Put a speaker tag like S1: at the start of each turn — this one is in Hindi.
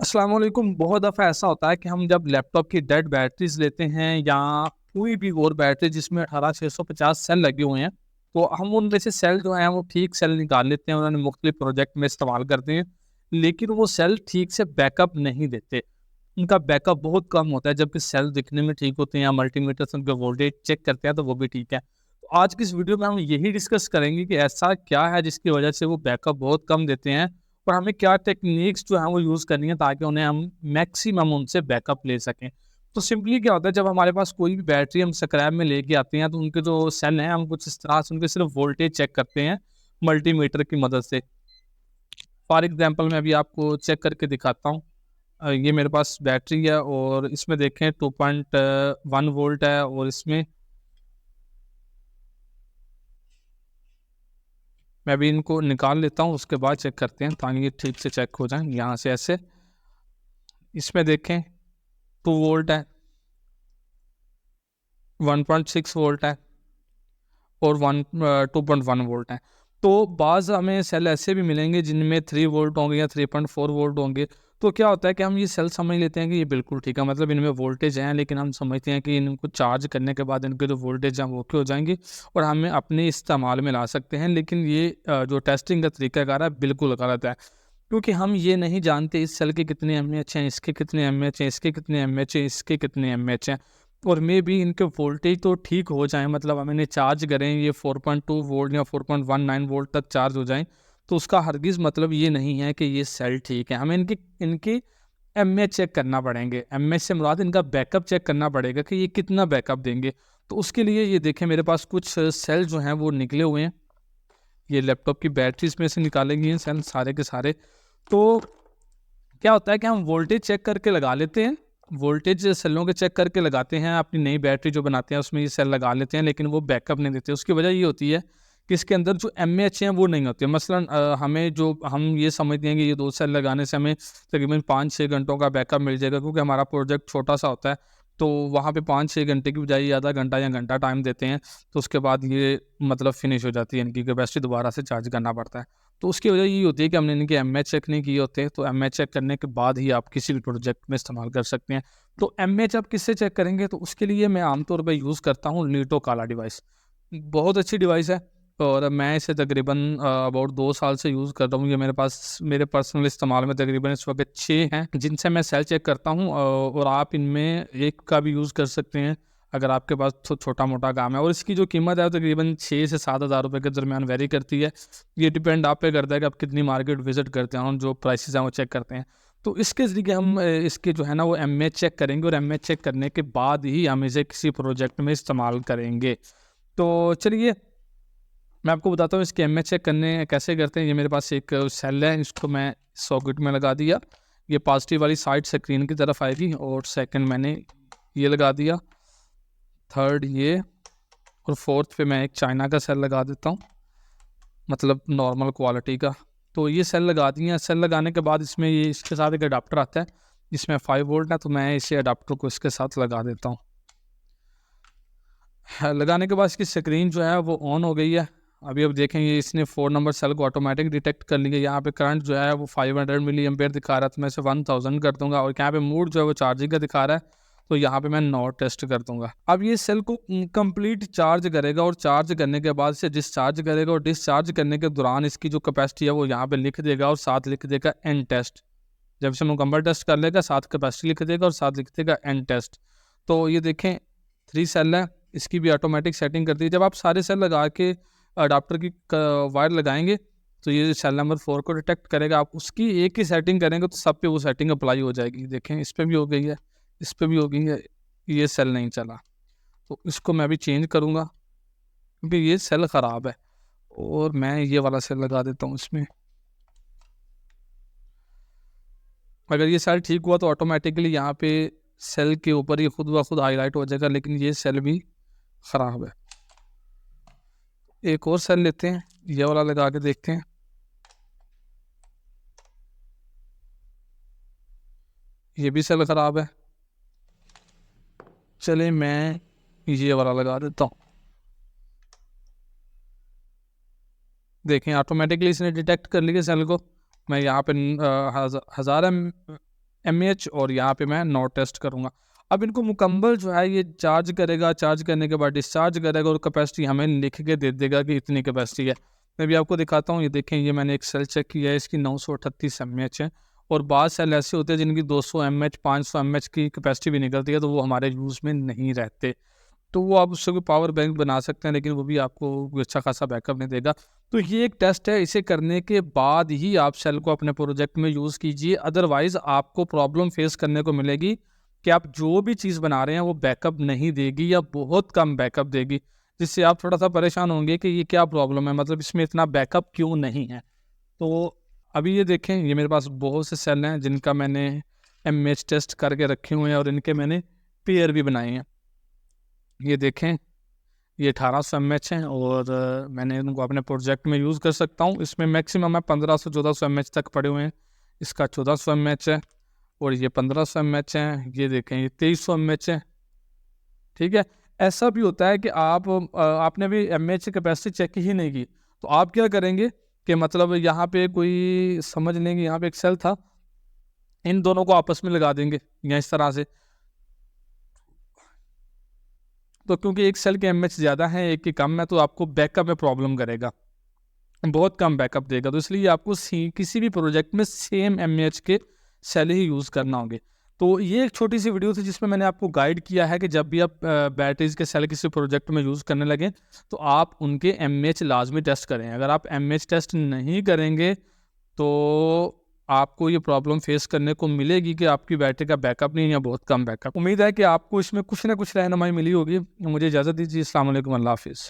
S1: अस्सलाम वालेकुम। बहुत दफ़ा ऐसा होता है कि हम जब लैपटॉप की डेड बैटरीज लेते हैं या कोई भी और बैटरी जिसमें 18650 सेल लगे हुए हैं, तो हम उनमें से सेल जो हैं वो ठीक सेल निकाल लेते हैं, उन्हें मुख्तलिफ प्रोजेक्ट में इस्तेमाल करते हैं, लेकिन वो सेल ठीक से बैकअप नहीं देते। उनका बैकअप बहुत कम होता है, जबकि सेल दिखने में ठीक होते हैं या मल्टीमीटर से उनका वोल्टेज चेक करते हैं तो वो भी ठीक है। तो आज की इस वीडियो में हम यही डिस्कस करेंगे कि ऐसा क्या है जिसकी वजह से वो बैकअप बहुत कम देते हैं और हमें क्या टेक्निक्स जो हैं वो यूज़ करनी है ताकि उन्हें हम मैक्सिमम उनसे बैकअप ले सकें। तो सिंपली क्या होता है, जब हमारे पास कोई भी बैटरी हम स्क्रैप में लेके आते हैं तो उनके जो सेल हैं हम कुछ इस तरह से उनके सिर्फ वोल्टेज चेक करते हैं मल्टीमीटर की मदद से। फॉर एग्जांपल मैं अभी आपको चेक करके दिखाता हूँ। ये मेरे पास बैटरी है और इसमें देखें 2.1 वोल्ट है और इसमें मैं अभी इनको निकाल लेता हूँ, उसके बाद चेक करते हैं ताकि ये ठीक से चेक हो जाए। यहाँ से ऐसे इसमें देखें 2 वोल्ट है, 1.6 वोल्ट है और 2.1 वोल्ट है। तो बाज़ हमें सेल ऐसे भी मिलेंगे जिनमें 3 वोल्ट होंगे या 3.4 वोल्ट होंगे। तो क्या होता है कि हम ये सेल समझ लेते हैं कि ये बिल्कुल ठीक है, मतलब इनमें वोल्टेज है, लेकिन हम समझते हैं कि इनको चार्ज करने के बाद इनके जो वोल्टेज हैं वो ओके हो जाएंगे और हमें अपने इस्तेमाल में ला सकते हैं। लेकिन ये जो टेस्टिंग का तरीकाकार है बिल्कुल गलत है, क्योंकि हम ये नहीं जानते इस सेल के कितने एमएएच हैं, इसके कितने एमएएच हैं, इसके कितने एमएएच हैं, इसके कितने एमएएच हैं। और मे बी इनके वोल्टेज तो ठीक हो जाएँ, मतलब हम इन्हें चार्ज करें ये 4.2 वोल्ट या 4.19 वोल्ट तक चार्ज हो जाएँ, तो उसका हरगिज़ मतलब ये नहीं है कि ये सेल ठीक है। हमें इनकी इनकी एमएएच चेक करना पड़ेंगे। एमएएच से मुराद इनका बैकअप चेक करना पड़ेगा कि ये कितना बैकअप देंगे। तो उसके लिए ये देखें मेरे पास कुछ सेल जो हैं वो निकले हुए हैं। ये लैपटॉप की बैटरीज़ में से निकाले गए हैं सेल सारे के सारे। तो क्या होता है कि हम वोल्टेज चेक करके लगा लेते हैं, वोल्टेज सेलों के चेक करके लगाते हैं, अपनी नई बैटरी जो बनाते हैं उसमें ये सेल लगा लेते हैं, लेकिन वो बैकअप नहीं देते। उसकी वजह ये होती है कि इसके अंदर जो एमएएच हैं वो नहीं होते। मसलन हमें जो हम ये समझते हैं कि ये 2 सेल लगाने से हमें तकरीबन 5-6 घंटों का बैकअप मिल जाएगा, क्योंकि हमारा प्रोजेक्ट छोटा-सा होता है, तो वहाँ पे 5-6 घंटे की बजाय आधा घंटा या घंटा टाइम देते हैं, तो उसके बाद ये मतलब फिनिश हो जाती है, इनकी कैपेसिटी दोबारा से चार्ज करना पड़ता है। तो उसकी वजह ये होती है कि हमने इनके एमएएच चेक नहीं किए होते, तो एमएएच चेक करने के बाद ही आप किसी भी प्रोजेक्ट में इस्तेमाल कर सकते हैं। तो एमएएच आप किससे चेक करेंगे, तो उसके लिए मैं आमतौर पे यूज़ करता हूँ लीटो काला डिवाइस। बहुत अच्छी डिवाइस है और मैं इसे तकरीबन अबाउट 2 साल से यूज़ कर रहा हूँ। ये मेरे पास मेरे पर्सनल इस्तेमाल में तकरीबन इस वक्त 6 हैं जिनसे मैं सेल चेक करता हूँ, और आप इनमें एक का भी यूज़ कर सकते हैं अगर आपके पास छोटा-मोटा काम है। और इसकी जो कीमत है वो तकरीबन 6 से 7 हज़ार रुपये के दरमियान वेरी करती है। ये डिपेंड आप पे करता है कि आप कितनी मार्केट विज़िट करते हैं, हम जो प्राइसेज़ हैं वो चेक करते हैं। तो इसके ज़रिए हम इसके जो है ना वो एमएएच चेक करेंगे और एमएएच चेक करने के बाद ही हम इसे किसी प्रोजेक्ट में इस्तेमाल करेंगे। तो चलिए मैं आपको बताता हूँ इसके एमएएच चेक करने कैसे करते हैं। ये मेरे पास एक सेल है, इसको मैं सॉकेट में लगा दिया। ये पॉजिटिव वाली साइड स्क्रीन की तरफ आएगी और सेकंड मैंने ये लगा दिया, थर्ड ये, और फोर्थ पे मैं एक चाइना का सेल लगा देता हूँ, मतलब नॉर्मल क्वालिटी का। तो ये सेल लगा दिए हैं। सेल लगाने के बाद इसमें ये इसके साथ एक अडाप्टर आता है जिसमें 5 वोल्ट है, तो मैं इसे अडाप्टर को इसके साथ लगा देता हूँ। लगाने के बाद इसकी स्क्रीन जो है वो ऑन हो गई है। अभी अब देखेंगे इसने 4 नंबर सेल को ऑटोमेटिक डिटेक्ट कर लिया। यहाँ पे करंट जो है वो 500 मिली एम्पेयर दिखा रहा है, तो मैं इसे 1000 कर दूंगा। और यहाँ पे मूड जो है वो चार्जिंग का दिखा रहा है, तो यहाँ पे मैं नॉट टेस्ट कर दूंगा। अब ये सेल को कंप्लीट चार्ज करेगा और चार्ज करने के बाद इसे डिस्चार्ज करेगा, और डिस्चार्ज करने के दौरान इसकी जो कैपेसिटी है वो यहाँ पे लिख देगा और साथ लिख देगा एंड टेस्ट। जब इसे मुकम्मल टेस्ट कर लेगा साथ कैपेसिटी लिख देगा और साथ लिख देगा एंड टेस्ट। तो ये देखें 3 सेल है, इसकी भी ऑटोमेटिक सेटिंग कर दी। जब आप सारे सेल लगा के अडाप्टर की वायर लगाएंगे तो ये सेल नंबर 4 को डिटेक्ट करेगा। आप उसकी एक ही सेटिंग करेंगे तो सब पे वो सेटिंग अप्लाई हो जाएगी। देखें इस पर भी हो गई है, इस पर भी हो गई है, ये सेल नहीं चला। तो इसको मैं अभी चेंज करूँगा क्योंकि ये सेल ख़राब है, और मैं ये वाला सेल लगा देता हूँ इसमें। अगर ये सेल ठीक हुआ तो ऑटोमेटिकली यहाँ पे सेल के ऊपर ये खुद ब खुद हाईलाइट हो जाएगा, लेकिन ये सेल भी ख़राब है। एक और सेल लेते हैं, ये वाला लगा के देखते हैं। ये भी सेल ख़राब है। चले मैं ये वाला लगा देता हूँ। देखें ऑटोमेटिकली इसने डिटेक्ट कर लिया सेल को। मैं यहाँ पे 1000 mAh और यहाँ पे मैं नॉट टेस्ट करूँगा। अब इनको मुकम्मल जो है ये चार्ज करेगा, चार्ज करने के बाद डिस्चार्ज करेगा और कैपेसिटी हमें लिख के दे देगा कि इतनी कैपेसिटी है। मैं भी आपको दिखाता हूँ, ये देखें, ये मैंने एक सेल चेक किया है, इसकी 938 mAh है। और बाद सेल ऐसे होते हैं जिनकी 200 mAh 500 mAh की कैपेसिटी भी निकलती है, तो वो हमारे यूज़ में नहीं रहते। तो वो आप उससे कोई पावर बैंक बना सकते हैं, लेकिन वो भी आपको कोई अच्छा खासा बैकअप नहीं देगा। तो ये एक टेस्ट है, इसे करने के बाद ही आप सेल को अपने प्रोजेक्ट में यूज़ कीजिए, अदरवाइज़ आपको प्रॉब्लम फेस करने को मिलेगी कि आप जो भी चीज़ बना रहे हैं वो बैकअप नहीं देगी या बहुत कम बैकअप देगी, जिससे आप थोड़ा सा परेशान होंगे कि ये क्या प्रॉब्लम है, मतलब इसमें इतना बैकअप क्यों नहीं है। तो अभी ये देखें, ये मेरे पास बहुत से सेल हैं जिनका मैंने mAh टेस्ट करके रखे हुए हैं और इनके मैंने पेयर भी बनाए हैं। ये देखें, ये 1800 mAh हैं और मैंने इनको अपने प्रोजेक्ट में यूज़ कर सकता हूँ। इसमें मैक्सिमम है 1500-1400 mAh तक पड़े हुए हैं। इसका 1400 mAh है और ये 1500 mAh है। ये देखें, ये 2300 mAh है। ठीक है, ऐसा भी होता है कि आपने भी mAh की कैपेसिटी चेक ही नहीं की, तो आप क्या करेंगे कि मतलब यहाँ पे कोई समझ लें कि यहाँ पे एक सेल था, इन दोनों को आपस में लगा देंगे या इस तरह से। तो क्योंकि एक सेल के mAh ज़्यादा है, एक की कम है, तो आपको बैकअप में प्रॉब्लम करेगा, बहुत कम बैकअप देगा। तो इसलिए आपको किसी भी प्रोजेक्ट में सेम mAh के सेल ही यूज़ करना होंगे। तो ये एक छोटी सी वीडियो थी जिसमें मैंने आपको गाइड किया है कि जब भी आप बैटरीज के सेल किसी प्रोजेक्ट में यूज़ करने लगें तो आप उनके mAh लाजमी टेस्ट करें। अगर आप mAh टेस्ट नहीं करेंगे तो आपको ये प्रॉब्लम फेस करने को मिलेगी कि आपकी बैटरी का बैकअप नहीं या बहुत कम बैकअप। उम्मीद है कि आपको इसमें कुछ ना कुछ रहनुमाई मिली होगी। मुझे इजाज़त दीजिए। अस्सलाम वालेकुम, अल्लाह हाफ़िज़।